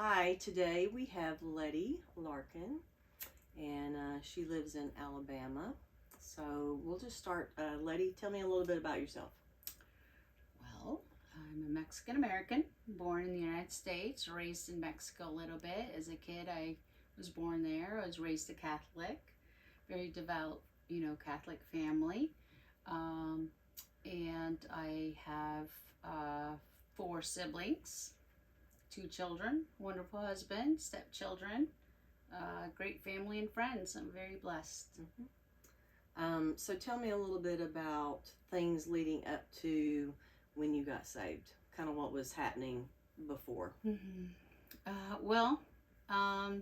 Hi, today we have Letty Larkin, and she lives in Alabama. So we'll just start. Letty, tell me a little bit about yourself. Well, I'm a Mexican American, born in the United States, raised in Mexico a little bit. As a kid, I was born there. I was raised a Catholic, very devout, Catholic family. Um, and I have four siblings, two children, wonderful husband, stepchildren, great family and friends. I'm very blessed. So tell me a little bit about things leading up to when you got saved, kind of what was happening before. Well, I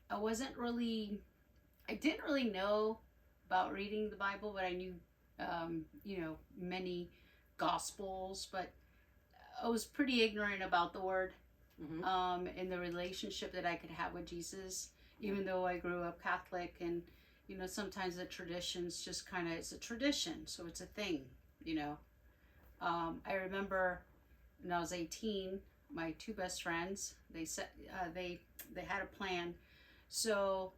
didn't really know about reading the Bible, but I knew, many gospels, but I was pretty ignorant about the word, and the relationship that I could have with Jesus, even though I grew up Catholic. And, sometimes the traditions just kind of, it's a tradition, so it's a thing, I remember when I was 18, my two best friends, they said, they had a plan. So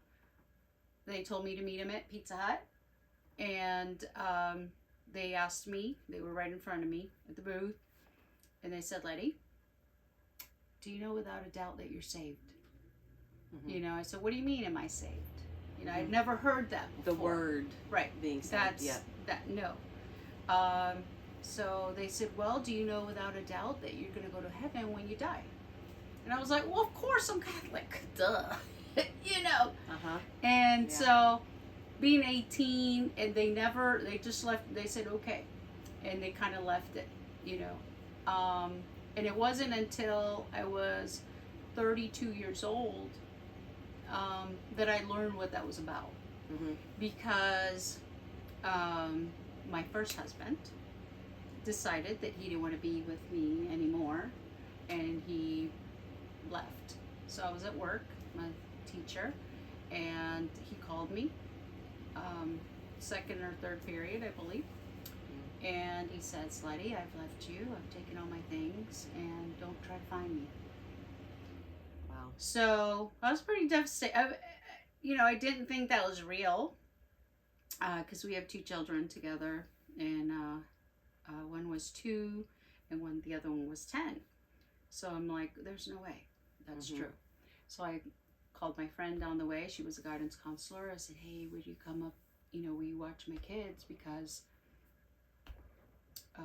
they told me to meet them at Pizza Hut, and they asked me, they were right in front of me at the booth, and they said, Letty, do you know without a doubt that you're saved? I said, what do you mean, am I saved? I'd never heard that before. The word right being saved. That's no. So they said, well, do you know without a doubt that you're going to go to heaven when you die? And I was like, well, of course I'm Catholic. Duh. And so being 18, and they just left, they said, okay. And they kind of left it, and it wasn't until I was 32 years old that I learned what that was about. Because my first husband decided that he didn't want to be with me anymore, and he left. So I was at work, my teacher, and he called me, second or third period, I believe, and he says, Letty, I've left you, I've taken all my things, and don't try to find me. Wow. So I was pretty devastated. I didn't think that was real, because we have two children together, and one was 2, and the other one was 10. So I'm like, there's no way that's true. So I called my friend down the way. She was a guidance counselor. I said, hey, would you come up, will you watch my kids? Because I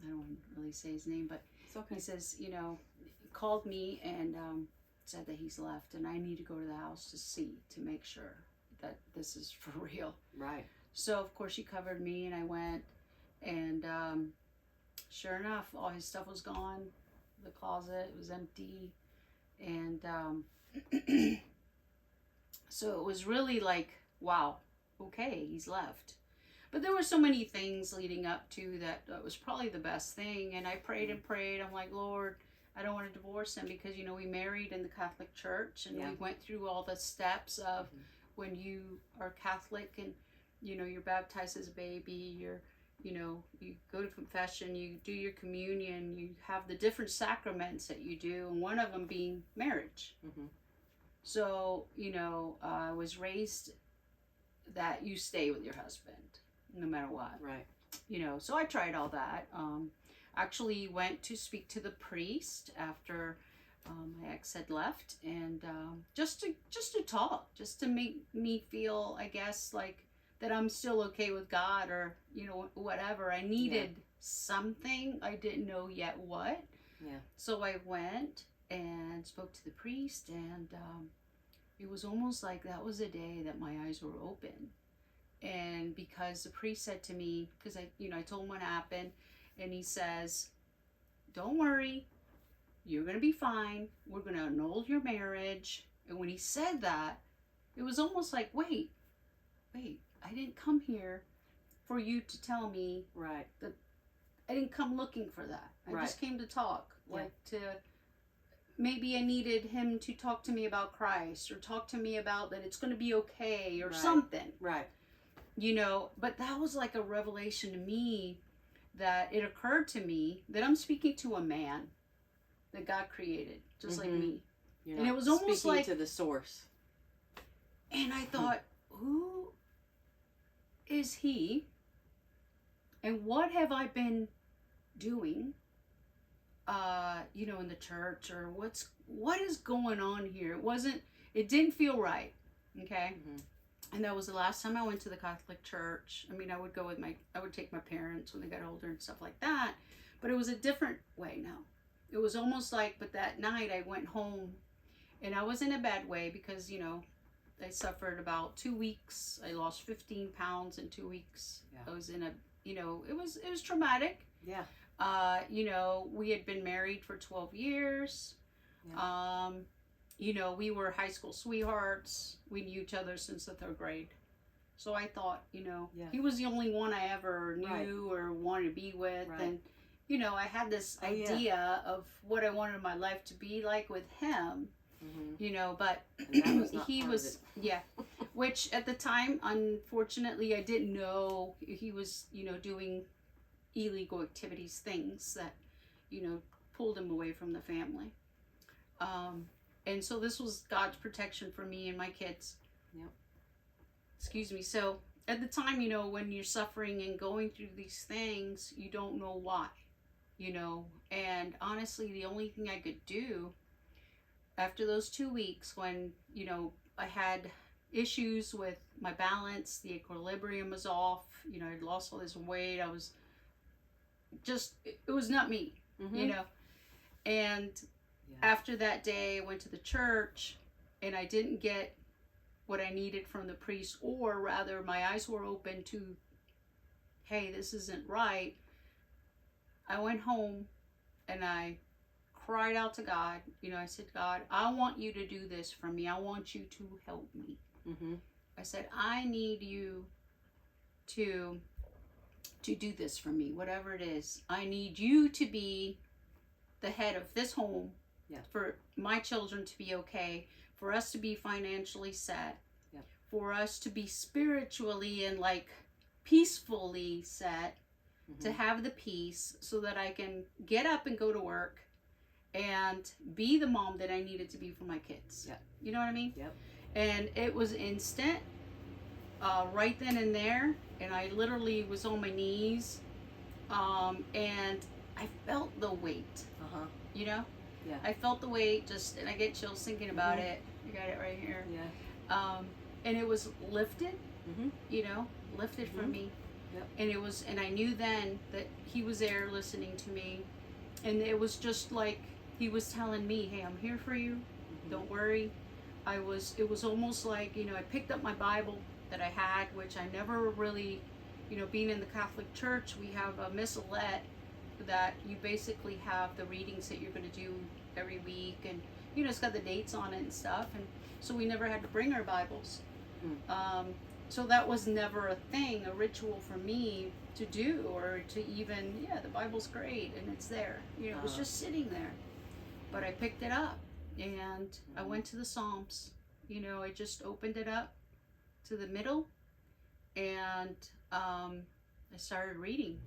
don't want to really say his name, but it's okay. He says, he called me and said that he's left, and I need to go to the house to make sure that this is for real. Right. So of course she covered me, and I went, and sure enough, all his stuff was gone. The closet was empty, and so it was really like, wow, okay, he's left. But there were so many things leading up to that was probably the best thing. And I prayed and prayed. I'm like, Lord, I don't want to divorce him, because, we married in the Catholic Church, and we went through all the steps of when you are Catholic, and, you're baptized as a baby, you go to confession, you do your communion, you have the different sacraments that you do, and one of them being marriage. So, I was raised that you stay with your husband no matter what. Right. So I tried all that. Actually went to speak to the priest after my ex had left, and just to talk, just to make me feel, I guess, like that I'm still okay with God, or whatever. I needed something. I didn't know yet what. Yeah. So I went and spoke to the priest, and it was almost like that was a day that my eyes were open. And because the priest said to me, because I told him what happened, and he says, don't worry, you're going to be fine. We're going to annul your marriage. And when he said that, it was almost like, wait, I didn't come here for you to tell me that. I didn't come looking for that. I just came to talk, maybe I needed him to talk to me about Christ, or talk to me about that it's going to be okay, or something. Right. But that was like a revelation to me, that it occurred to me that I'm speaking to a man that God created just like me. You're And not it was almost speaking like to the source. And I thought, who is he? And what have I been doing? In the church, or what is going on here? It didn't feel right. Okay. And that was the last time I went to the Catholic Church. I mean, I would take my parents when they got older and stuff like that. But it was a different way now. It was almost like, but that night I went home, and I was in a bad way because, I suffered about 2 weeks. I lost 15 pounds in 2 weeks. Yeah. I was in it was traumatic. Yeah. We had been married for 12 years. Yeah. We were high school sweethearts. We knew each other since the 3rd grade. So I thought, he was the only one I ever knew or wanted to be with. Right. And, I had this idea of what I wanted my life to be like with him, but and that was not he part was, of it. which at the time, unfortunately, I didn't know he was, doing illegal activities, things that, pulled him away from the family. And so this was God's protection for me and my kids. Yep. Excuse me. So at the time, when you're suffering and going through these things, you don't know why, and honestly, the only thing I could do after those 2 weeks when, I had issues with my balance, the equilibrium was off, I'd lost all this weight. I was just, it was not me, and after that day, I went to the church, and I didn't get what I needed from the priest, or rather, my eyes were open to, hey, this isn't right. I went home, and I cried out to God. I said, God, I want you to do this for me. I want you to help me. I said, I need you to do this for me, whatever it is. I need you to be the head of this home. Yeah. For my children to be okay, for us to be financially set, for us to be spiritually and peacefully set, to have the peace so that I can get up and go to work and be the mom that I needed to be for my kids. Yeah. You know what I mean? Yep. And it was instant, right then and there, and I literally was on my knees, and I felt the weight. Yeah. I felt the weight, and I get chills thinking about it. You got it right here. Yeah. And it was lifted, lifted from me. Yep. And I knew then that he was there listening to me. And it was just like he was telling me, hey, I'm here for you. Don't worry. It was almost like, I picked up my Bible that I had, which I never really, being in the Catholic Church, we have a missalette that you basically have the readings that you're going to do every week, and it's got the dates on it and stuff, and so we never had to bring our Bibles. So that was never a ritual for me to do, or to even, the Bible's great and it's there, it was just sitting there. But I picked it up and I went to the Psalms. I just opened it up to the middle, and I started reading.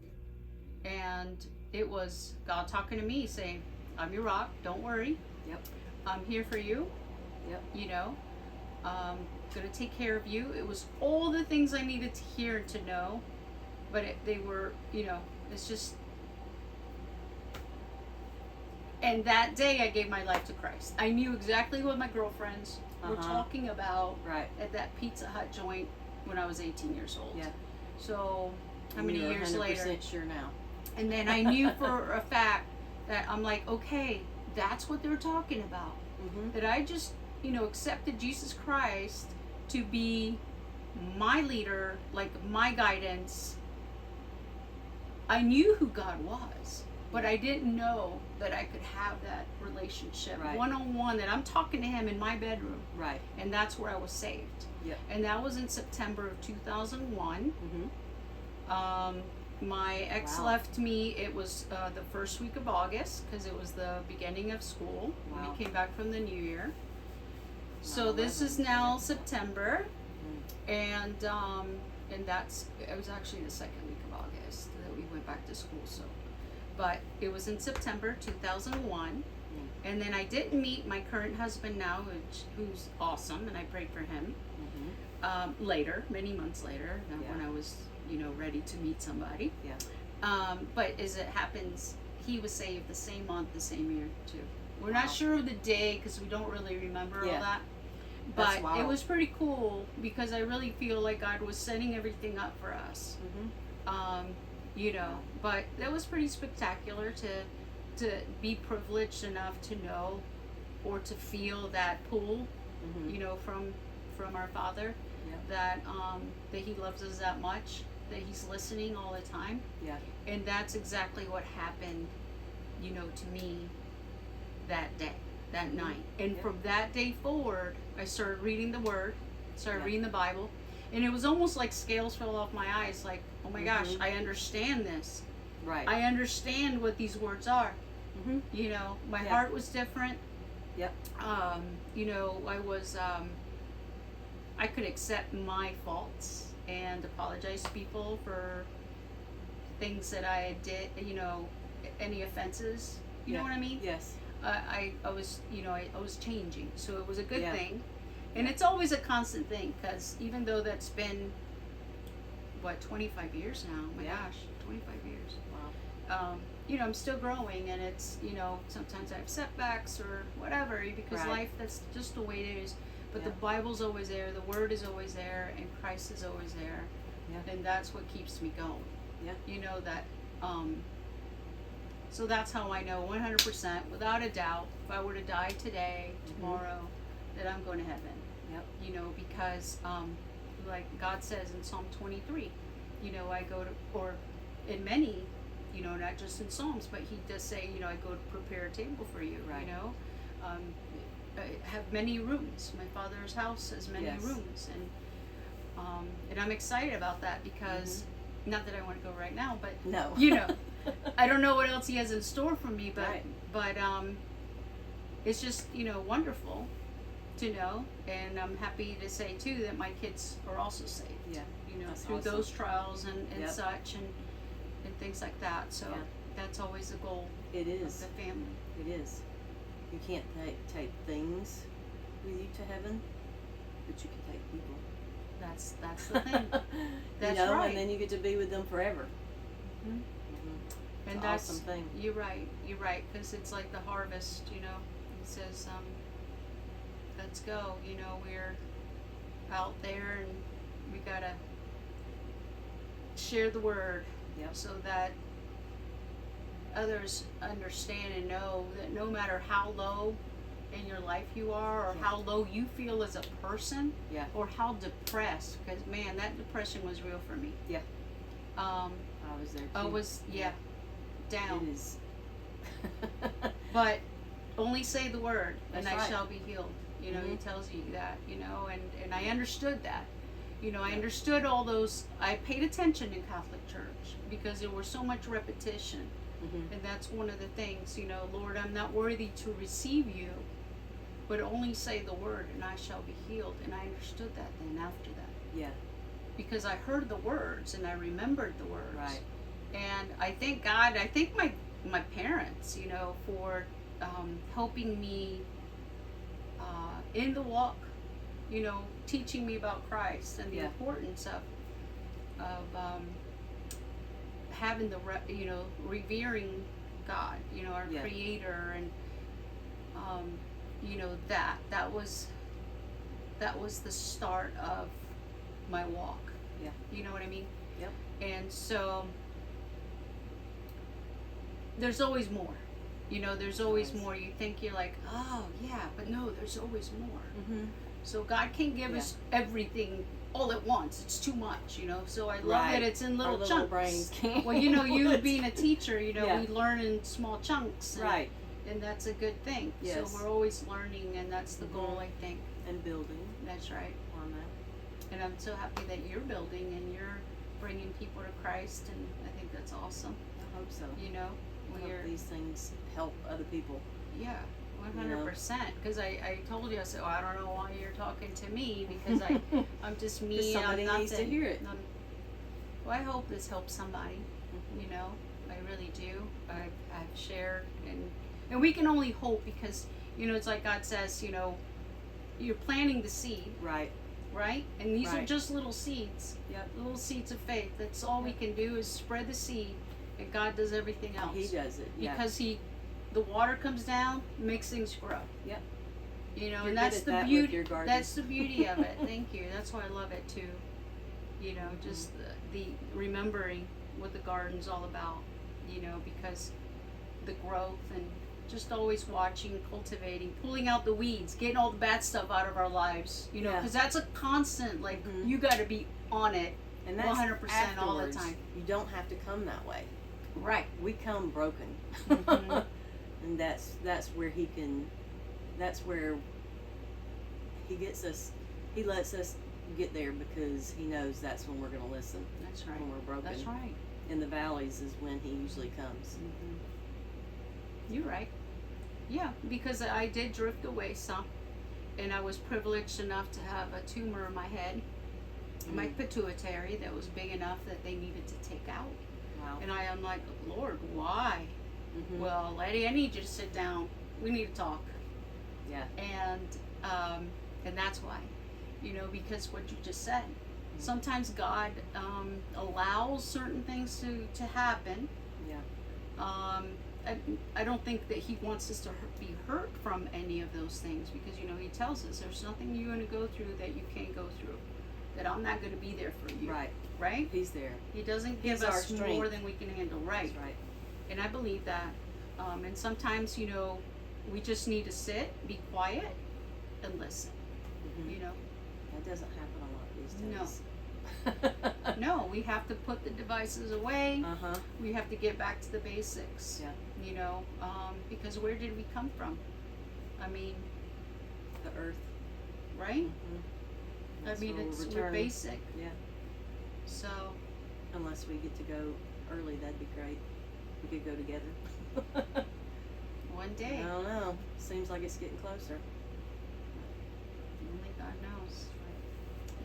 And it was God talking to me, saying, I'm your rock, don't worry. Yep. I'm here for you. Yep. Gonna take care of you. It was all the things I needed to hear and to know, but they were, it's just. And that day I gave my life to Christ. I knew exactly what my girlfriends were talking about at that Pizza Hut joint when I was 18 years old. Yeah. So how many years 100% later? Sure now. And then I knew for a fact that I'm like, okay, that's what they're talking about. That I just, accepted Jesus Christ to be my leader, my guidance. I knew who God was, but I didn't know that I could have that relationship one-on-one, that I'm talking to him in my bedroom. Right. And that's where I was saved. Yep. And that was in September of 2001. My ex left me, it was the first week of August, because it was the beginning of school. Wow. We came back from the New Year. So this is now September, and that's, it was actually the second week of August that we went back to school. So, but it was in September 2001, And then I didn't meet my current husband now, who's awesome, and I prayed for him. Later, many months later, when I was, ready to meet somebody. Yeah. But as it happens, he was saved the same month, the same year too. We're not sure of the day because we don't really remember all that. But it was pretty cool because I really feel like God was setting everything up for us. But that was pretty spectacular to be privileged enough to know or to feel that pull, from our Father, that he loves us that much, that he's listening all the time. Yeah. And that's exactly what happened, to me that day, that night. And from that day forward, I started reading the Word, reading the Bible, and it was almost like scales fell off my eyes, like, oh my gosh, I understand this. Right. I understand what these words are. My heart was different. Yep. I was, I could accept my faults and apologize to people for things that I did, any offenses. You know what I mean? Yes. I was, I was changing, so it was a good thing. And it's always a constant thing, because even though that's been, 25 years now? My gosh, 25 years. Wow. I'm still growing, and it's, sometimes I have setbacks or whatever, because life, that's just the way it is. But the Bible's always there, the Word is always there, and Christ is always there. Yeah. And that's what keeps me going. Yeah. So that's how I know 100%, without a doubt, if I were to die today, tomorrow, that I'm going to heaven. Yep. Because, like God says in Psalm 23, I go to, or in many, not just in Psalms, but he does say, I go to prepare a table for you, right. I have many rooms. My Father's house has many rooms, and I'm excited about that because, not that I want to go right now, but no, I don't know what else he has in store for me, but right. It's just wonderful to know, and I'm happy to say too that my kids are also saved. Yeah, that's through awesome. those trials and such and things like that. So that's always the goal. It is of the family. It is. You can't take things with you to heaven, but you can take people. That's the thing. That's right. And then you get to be with them forever. And that's an awesome thing. You're right, because it's like the harvest, He says, let's go, we're out there and we gotta share the Word so that others understand and know that no matter how low in your life you are, or how low you feel as a person, or how depressed, because man, that depression was real for me. I was there too. I was down. It is. But only say the word, and I right. shall be healed. He tells you that, and I understood that. I understood all those. I paid attention in Catholic Church because there was so much repetition. And that's one of the things, Lord, I'm not worthy to receive you, but only say the word and I shall be healed. And I understood that then after that. Yeah. Because I heard the words and I remembered the words. Right. And I thank God, I thank my parents, for helping me in the walk, teaching me about Christ and the importance of having revering God, our Creator, and that was the start of my walk. Yeah. You know what I mean? Yep. And so there's always more. There's always more. You think you're like, oh yeah, but no, there's always more. So God can't give us everything all at once. It's too much, So I love that it's in little chunks. Brains can't. Well, you being a teacher, we learn in small chunks. And, and that's a good thing. Yes. So we're always learning, and that's the goal, I think. And building. That's right. On that. And I'm so happy that you're building and you're bringing people to Christ, and I think that's awesome. I hope so. I hope these things help other people. Yeah, 100%. Because I told you, I said, I don't know why you're talking to me, because I'm just me. Somebody needs to hear it. Well, I hope this helps somebody. I really do. I've shared, and And we can only hope because, you know, it's like God says, you know, you're planting the seed, Right. right? And these are Right. just little seeds. Yep. Little seeds of faith. That's all we can do is spread the seed, and God does everything else. He does it. Yeah. Because the water comes down, makes things grow. Yep. You know, You're and good that's at the that with beauty. your garden. That's the beauty of it. Thank you. That's why I love it too. You know, just the remembering what the garden's all about. You know, because the growth and just always watching, cultivating, pulling out the weeds, getting all the bad stuff out of our lives. You know, Yeah. because that's a constant. Like Mhm. you got to be on it. And that's 100% all the afterwards. time. You don't have to come that way. Right. We come broken. Mhm. And that's where he can, that's where he gets us, he lets us get there because he knows that's when we're going to listen. That's right. When we're broken. That's right. In the valleys is when he usually comes. You're right. Yeah, because I did drift away some, and I was privileged enough to have a tumor in my head, my pituitary, that was big enough that they needed to take out. Wow. And I'm like, Lord, why? Mhm. Well, Letty, I need you to sit down. We need to talk. Yeah. And that's why, you know, because what you just said. Sometimes God allows certain things to happen. Yeah. I don't think that he wants us to be hurt from any of those things because, you know, he tells us there's nothing you're going to go through that you can't go through, that I'm not going to be there for you. Right. Right? He's there. He doesn't give He's our us more strength. than we can handle. Right. That's right. And I believe that. And sometimes, you know, we just need to sit, be quiet, and listen. Mhm. You know? That doesn't happen a lot these No. days. No, we have to put the devices away. Uh-huh. We have to get back to the basics. Yeah. You know, because where did we come from? I mean, The earth. right? Mhm. I That's mean, where we're we're returning. basic. Yeah. So, Unless we get to go early, that'd be great. We could go together. one I day, don't know. Seems like it's getting closer. only God knows.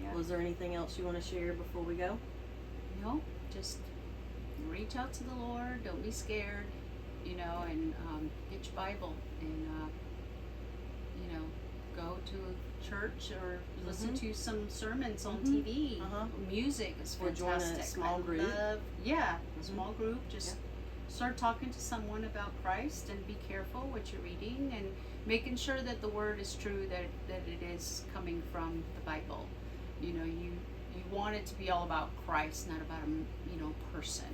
Yeah. Was there anything else you want to share before we go? No, just reach out to the Lord. Don't be scared. You know, and get your Bible and you know, go to church or listen to some sermons on Mhm. TV. Uh-huh. Music is Or join a fantastic. small I group. love, yeah, a Mhm. small group. Just start talking to someone about Christ and be careful what you're reading and making sure that the word is true, that it is coming from the Bible. You know, you want it to be all about Christ, not about a person.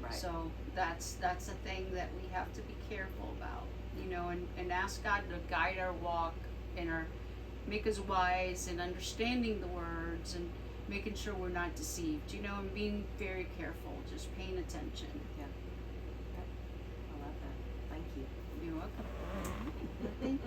Right. So that's a thing that we have to be careful about, you know, and ask God to guide our walk and make us wise and understanding the words and making sure we're not deceived, you know, and being very careful, just paying attention. Yeah. I love that. Thank you. You're welcome. Thank you.